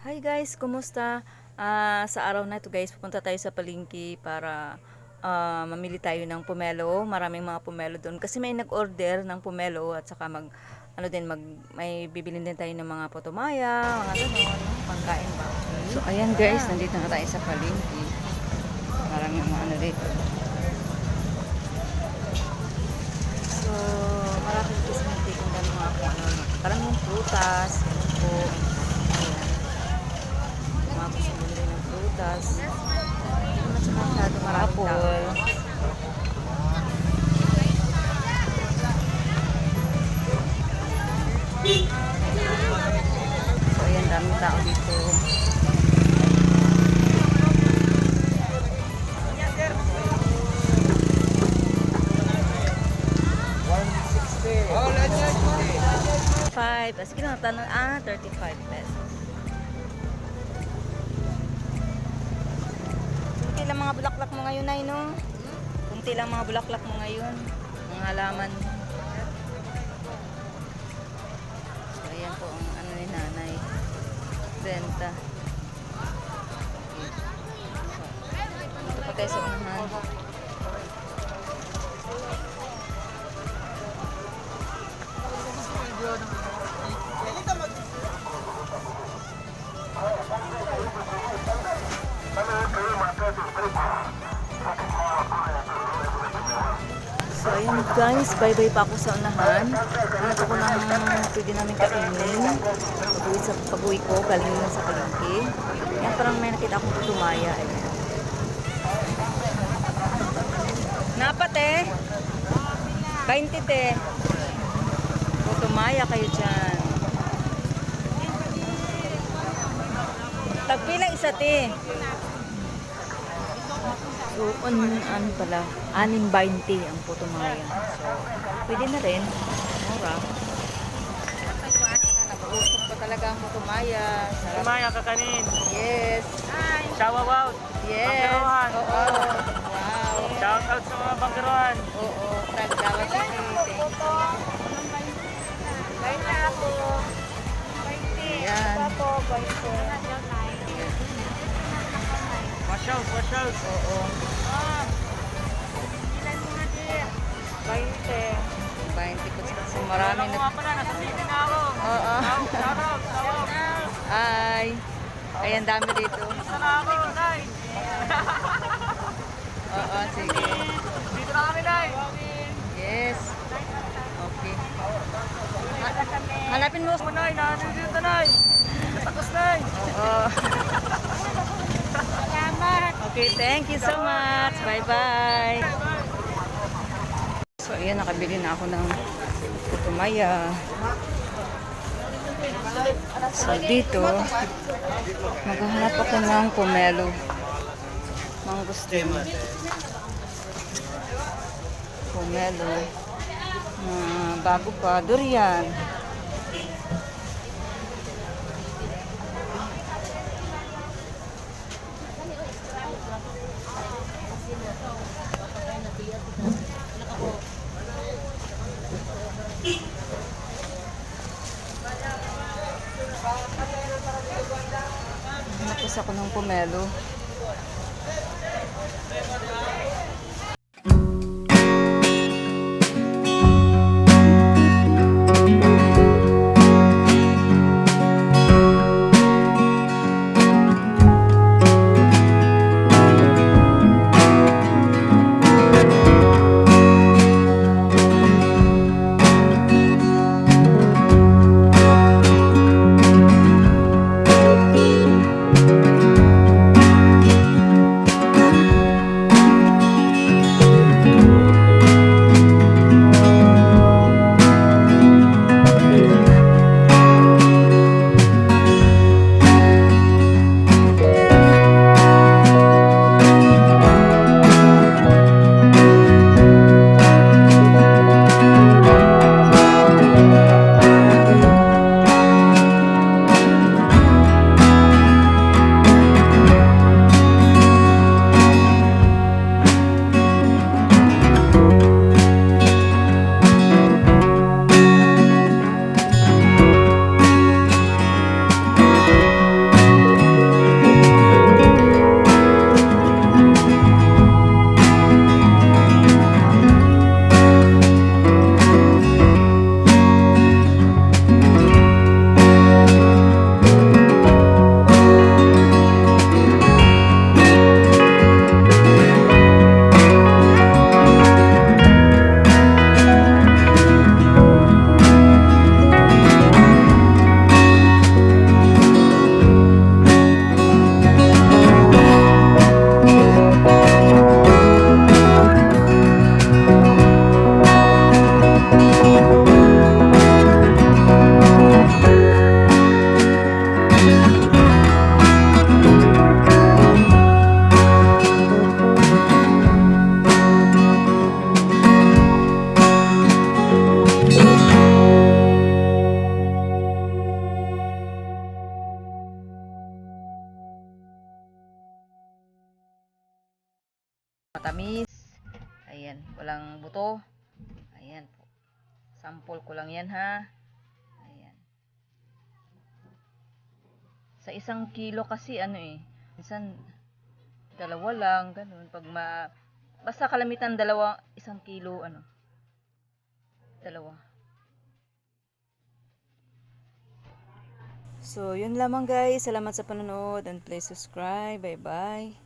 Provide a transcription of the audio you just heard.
Hi guys, kumusta? Sa araw na ito guys, pupunta tayo sa palengke para mamili tayo ng pomelo. Maraming mga pomelo doon kasi may nag-order ng pomelo at saka may bibilin din tayo ng mga potomaya, mga gano'n, pangkain ba. So ayan guys, nandito na tayo sa palengke. Maraming mga ano dito. So maraming kismiti kung mga maraming prutas, ano po. Mga gusto bumili ng prutas. Hindi naman siya masyado maraming tao. So ayan, daming tao dito. Sige lang, 35 pesos. Kunti lang mga bulaklak mo ngayon, ay no? Kunti lang mga bulaklak mo ngayon. Mga halaman. So, ayan po ang ano ni nanay. Benta. So, dito pa tayo sa unahan. So ayun guys, bye-bye pa ako sa unahan. Hanap ako ng pwede namin kainin. Pag-uwi ko, galing na sa palengke. Yan, parang may nakita akong putumaya. Ayan. Napat eh. 20 te. Putumaya kayo dyan. Tagpila isa te. So, ano pala, 6.20 ang putumaya. So, pwede na rin. Mura. Nag-uusap pa talaga ang putumaya. Putumaya kakanin. Yes. Shout out. Yes. Bangkirohan. Oo. Wow. Shout out sa mga bangkirohan. Oo. Tagdawa si Thank you. Bye na ako. Ayan. Wash out. Oo. 20. 20 po kasi marami Alam mo nga pala, nasa city na ako. Oo. Shout out. Ay. Ayan, dami dito. Isa na ako, Nay. Oo, sige. Dito na kami, Nay. Yes. Okay. Hanapin mo. Ako, Nay. Nandito dito, Nay. Tapos, Nay. Oo. Salamat. Okay, thank you so much. Bye-bye. So, ayan, nakabili na ako ng putumaya. So, dito, maghahanap ako ng pomelo. Mangustin. Pomelo. Bago pa, durian. Napos ako ng pomelo. walang buto. Ayan po. Sample ko lang yan ha. Ayan. Sa 1 kilo kasi minsan dalawa lang, ganun. Basta kalamitan 1 kilo, dalawa. So, yun lamang guys. Salamat sa panonood and please subscribe. Bye-bye.